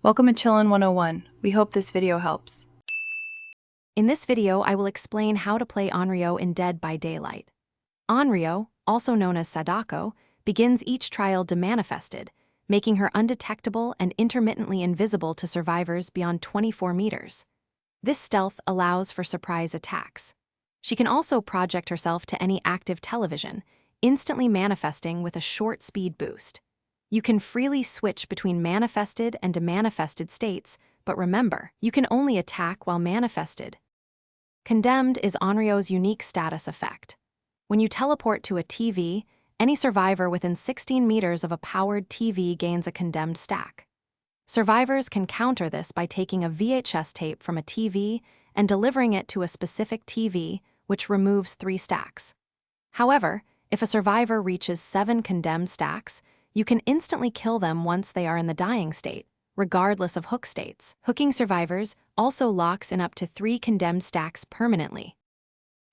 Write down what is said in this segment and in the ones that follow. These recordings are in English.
Welcome to Chillin' 101. We hope this video helps. In this video, I will explain how to play Onryo in Dead by Daylight. Onryo, also known as Sadako, begins each trial demanifested, making her undetectable and intermittently invisible to survivors beyond 24 meters. This stealth allows for surprise attacks. She can also project herself to any active television, instantly manifesting with a short speed boost. You can freely switch between manifested and demanifested states, but remember, you can only attack while manifested. Condemned is Onryo's unique status effect. When you teleport to a TV, any survivor within 16 meters of a powered TV gains a condemned stack. Survivors can counter this by taking a VHS tape from a TV and delivering it to a specific TV, which removes 3 stacks. However, if a survivor reaches 7 condemned stacks, you can instantly kill them once they are in the dying state, regardless of hook states. Hooking survivors also locks in up to 3 condemned stacks permanently.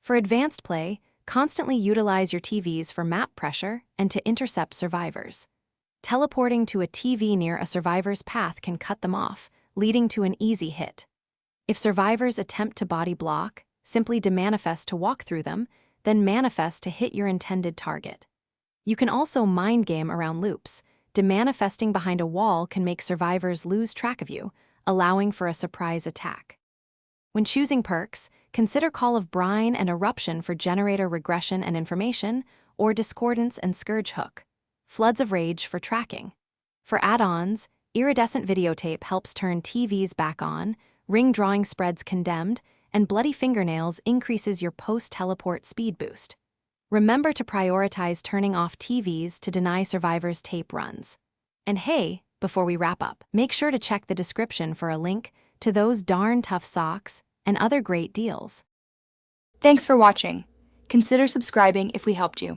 For advanced play, constantly utilize your TVs for map pressure and to intercept survivors. Teleporting to a TV near a survivor's path can cut them off, leading to an easy hit. If survivors attempt to body block, simply demanifest to walk through them, then manifest to hit your intended target. You can also mind game around loops. Demanifesting behind a wall can make survivors lose track of you, allowing for a surprise attack. When choosing perks, consider Call of Brine and Eruption for generator regression and information, or Discordance and Scourge Hook. Floods of Rage for tracking. For add-ons, Iridescent Videotape helps turn TVs back on, Ring Drawing Spreads Condemned, and Bloody Fingernails increases your post-teleport speed boost. Remember to prioritize turning off TVs to deny survivors tape runs. And hey, before we wrap up, make sure to check the description for a link to those darn tough socks and other great deals. Thanks for watching. Consider subscribing if we helped you.